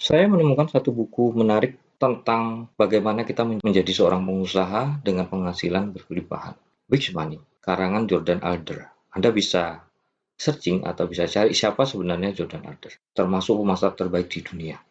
Saya menemukan satu buku menarik tentang bagaimana kita menjadi seorang pengusaha dengan penghasilan berlimpahan. Big Money, karangan Jordan Alder. Anda bisa searching atau bisa cari siapa sebenarnya Jordan Alder, termasuk pemasar terbaik di dunia.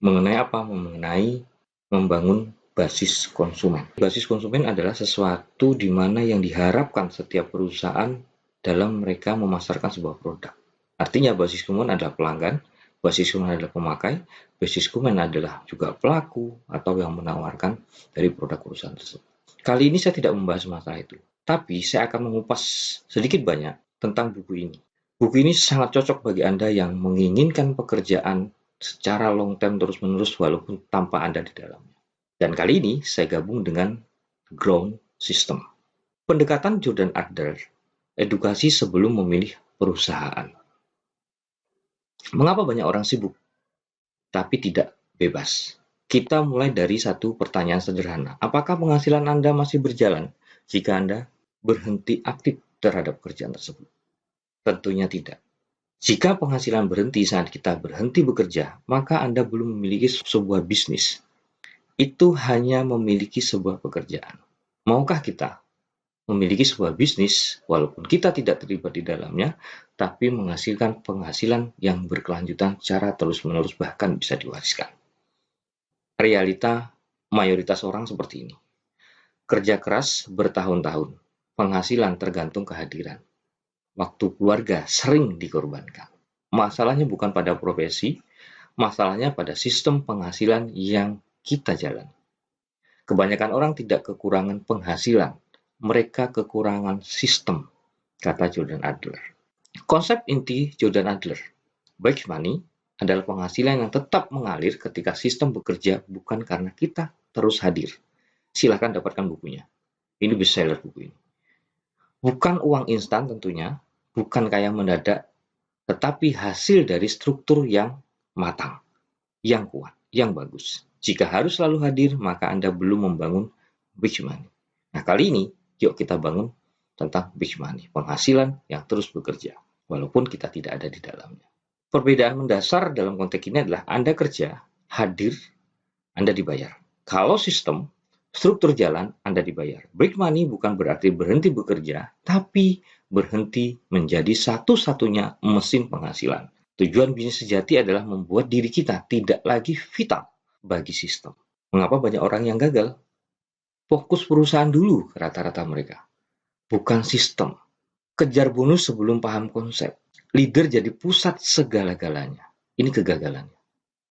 Mengenai apa? Mengenai membangun basis konsumen. Basis konsumen adalah sesuatu di mana yang diharapkan setiap perusahaan dalam mereka memasarkan sebuah produk. Artinya basis konsumen adalah pelanggan, basis konsumen adalah pemakai, basis konsumen adalah juga pelaku atau yang menawarkan dari produk perusahaan tersebut. Kali ini saya tidak membahas masalah itu, tapi saya akan mengupas sedikit banyak tentang buku ini. Buku ini sangat cocok bagi Anda yang menginginkan pekerjaan secara long term terus-menerus walaupun tanpa Anda di dalamnya. Dan kali ini saya gabung dengan Ground System. Pendekatan Jordan Adler, edukasi sebelum memilih perusahaan. Mengapa banyak orang sibuk tapi tidak bebas? Kita mulai dari satu pertanyaan sederhana. Apakah penghasilan Anda masih berjalan jika Anda berhenti aktif terhadap kerjaan tersebut? Tentunya tidak. Jika penghasilan berhenti saat kita berhenti bekerja, maka Anda belum memiliki sebuah bisnis. Itu hanya memiliki sebuah pekerjaan. Maukah kita memiliki sebuah bisnis, walaupun kita tidak terlibat di dalamnya, tapi menghasilkan penghasilan yang berkelanjutan secara terus-menerus, bahkan bisa diwariskan? Realita mayoritas orang seperti ini. Kerja keras bertahun-tahun, penghasilan tergantung kehadiran. Waktu keluarga sering dikorbankan. Masalahnya bukan pada profesi, masalahnya pada sistem penghasilan yang kita jalan. Kebanyakan orang tidak kekurangan penghasilan, mereka kekurangan sistem, kata Jordan Adler. Konsep inti Jordan Adler, big money, adalah penghasilan yang tetap mengalir ketika sistem bekerja bukan karena kita terus hadir. Silahkan dapatkan bukunya. Ini bestseller buku ini. Bukan uang instan tentunya, bukan kaya mendadak, tetapi hasil dari struktur yang matang, yang kuat, yang bagus. Jika harus selalu hadir, maka Anda belum membangun big money. Nah, kali ini, yuk kita bangun tentang big money, penghasilan yang terus bekerja, walaupun kita tidak ada di dalamnya. Perbedaan mendasar dalam konteks ini adalah Anda kerja, hadir, Anda dibayar. Kalau sistem, struktur jalan, Anda dibayar. Break money bukan berarti berhenti bekerja, tapi berhenti menjadi satu-satunya mesin penghasilan. Tujuan bisnis sejati adalah membuat diri kita tidak lagi vital bagi sistem. Mengapa banyak orang yang gagal? Fokus perusahaan dulu, rata-rata mereka. Bukan sistem. Kejar bonus sebelum paham konsep. Leader jadi pusat segala-galanya. Ini kegagalannya.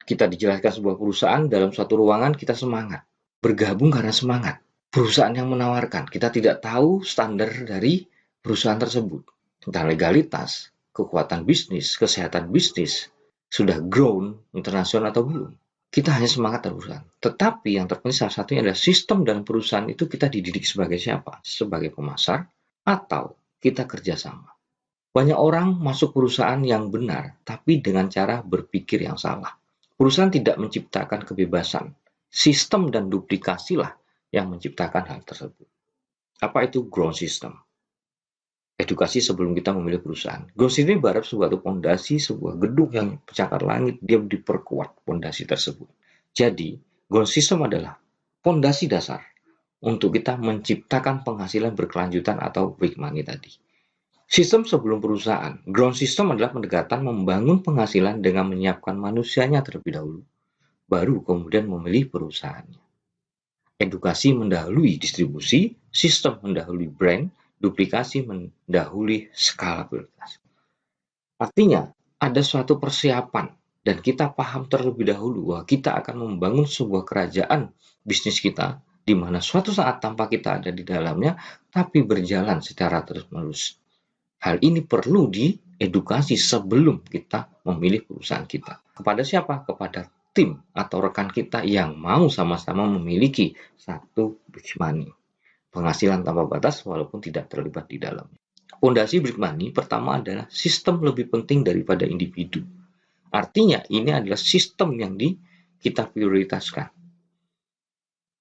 Kita dijelaskan sebuah perusahaan dalam suatu ruangan, kita semangat. Bergabung karena semangat. Perusahaan yang menawarkan, kita tidak tahu standar dari perusahaan tersebut. Tentang legalitas, kekuatan bisnis, kesehatan bisnis, sudah grown internasional atau belum. Kita hanya semangat perusahaan. Tetapi yang terpenting salah satunya adalah sistem dan perusahaan itu kita dididik sebagai siapa? Sebagai pemasar atau kita kerjasama. Banyak orang masuk perusahaan yang benar, tapi dengan cara berpikir yang salah. Perusahaan tidak menciptakan kebebasan. Sistem dan duplikasilah yang menciptakan hal tersebut. Apa itu ground system? Edukasi sebelum kita memilih perusahaan. Ground system ibarat sebuah pondasi, sebuah gedung yang pencakar langit, dia diperkuat pondasi tersebut. Jadi, ground system adalah pondasi dasar untuk kita menciptakan penghasilan berkelanjutan atau big money tadi. Sistem sebelum perusahaan. Ground system adalah pendekatan membangun penghasilan dengan menyiapkan manusianya terlebih dahulu, baru kemudian memilih perusahaannya. Edukasi mendahului distribusi, sistem mendahului brand, duplikasi mendahului skalabilitas. Artinya, ada suatu persiapan dan kita paham terlebih dahulu bahwa kita akan membangun sebuah kerajaan bisnis kita di mana suatu saat tanpa kita ada di dalamnya, tapi berjalan secara terus-menerus. Hal ini perlu diedukasi sebelum kita memilih perusahaan kita. Kepada siapa? Kepada tim atau rekan kita yang mau sama-sama memiliki satu big money. Penghasilan tanpa batas walaupun tidak terlibat di dalamnya. Fondasi big money pertama adalah sistem lebih penting daripada individu. Artinya ini adalah sistem yang kita prioritaskan.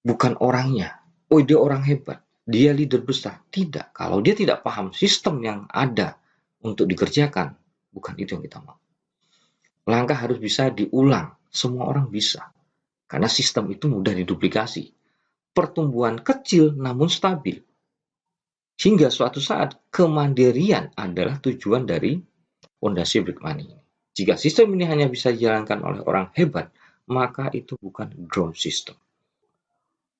Bukan orangnya. Oh, dia orang hebat. Dia leader besar. Tidak. Kalau dia tidak paham sistem yang ada untuk dikerjakan, bukan itu yang kita mau. Langkah harus bisa diulang semua orang bisa. Karena sistem itu mudah diduplikasi. Pertumbuhan kecil namun stabil. Hingga suatu saat kemandirian adalah tujuan dari fondasi Big Money. Jika sistem ini hanya bisa dijalankan oleh orang hebat, maka itu bukan ground system.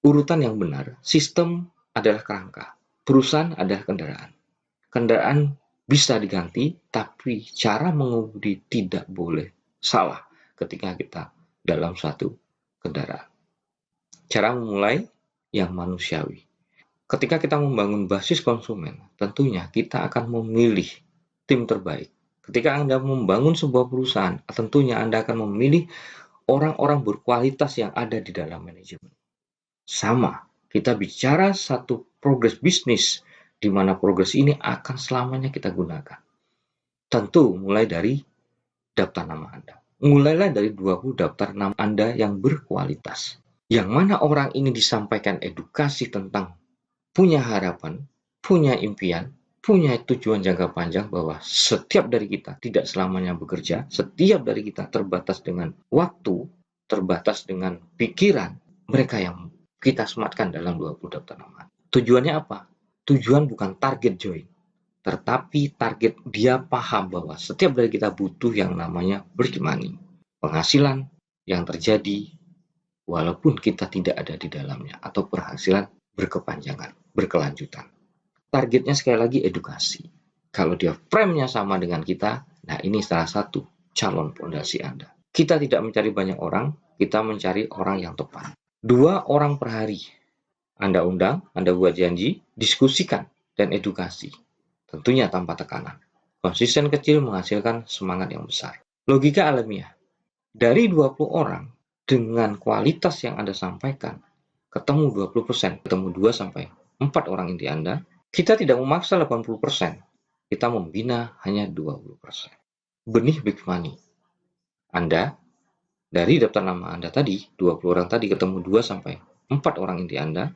Urutan yang benar, sistem adalah kerangka, perusahaan adalah kendaraan. Kendaraan bisa diganti, tapi cara mengemudi tidak boleh salah ketika kita dalam satu kendaraan. Cara memulai yang manusiawi. Ketika kita membangun basis konsumen, tentunya kita akan memilih tim terbaik. Ketika Anda membangun sebuah perusahaan, tentunya Anda akan memilih orang-orang berkualitas yang ada di dalam manajemen. Sama, kita bicara satu progres bisnis, di mana progres ini akan selamanya kita gunakan. Tentu mulai dari daftar nama Anda. Mulailah dari 20 daftar nama Anda yang berkualitas. Yang mana orang ini disampaikan edukasi tentang punya harapan, punya impian, punya tujuan jangka panjang bahwa setiap dari kita tidak selamanya bekerja, setiap dari kita terbatas dengan waktu, terbatas dengan pikiran, mereka yang kita sematkan dalam 20 daftar nama. Tujuannya apa? Tujuan bukan target join, tetapi target dia paham bahwa setiap dari kita butuh yang namanya big money, penghasilan yang terjadi walaupun kita tidak ada di dalamnya, atau penghasilan berkepanjangan, berkelanjutan. Targetnya sekali lagi edukasi. Kalau dia frame-nya sama dengan kita, nah ini salah satu calon fondasi Anda. Kita tidak mencari banyak orang, kita mencari orang yang tepat. 2 orang per hari. Anda undang, Anda buat janji, diskusikan, dan edukasi. Tentunya tanpa tekanan. Konsisten kecil menghasilkan semangat yang besar. Logika alamiah. Dari 20 orang, dengan kualitas yang Anda sampaikan, ketemu 20%, ketemu 2-4 orang inti Anda, kita tidak memaksa 80%. Kita membina hanya 20%. Benih big money. Anda, dari daftar nama Anda tadi, 20 orang tadi ketemu 2-4 orang inti Anda,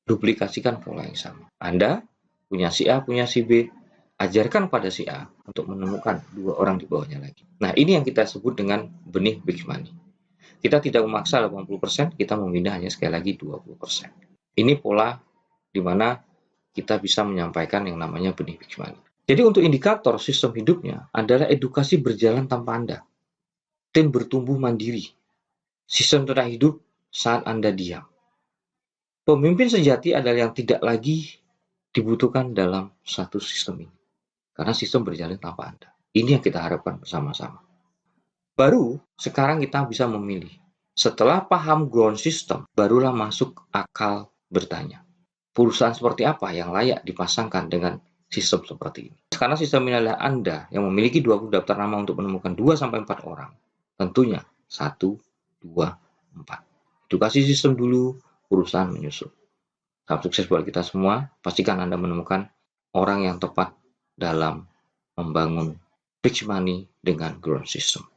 duplikasikan pola yang sama. Anda punya si A, punya si B, ajarkan pada si A untuk menemukan 2 orang di bawahnya lagi. Nah, ini yang kita sebut dengan benih big money. Kita tidak memaksa 80%, kita membina hanya sekali lagi 20%. Ini pola di mana kita bisa menyampaikan yang namanya benih big money. Jadi untuk indikator sistem hidupnya adalah edukasi berjalan tanpa Anda. Tim bertumbuh mandiri. Sistem tetap hidup saat Anda diam. Pemimpin sejati adalah yang tidak lagi dibutuhkan dalam satu sistem ini. Karena sistem berjalan tanpa Anda. Ini yang kita harapkan bersama-sama. Baru sekarang kita bisa memilih. Setelah paham ground system, barulah masuk akal bertanya. Perusahaan seperti apa yang layak dipasangkan dengan sistem seperti ini? Karena sistem ini adalah Anda yang memiliki 20 daftar nama untuk menemukan 2-4 orang. Tentunya 1, 2, 4. Edukasi sistem dulu, perusahaan menyusul. Salam sukses buat kita semua. Pastikan Anda menemukan orang yang tepat dalam membangun big money dengan ground system.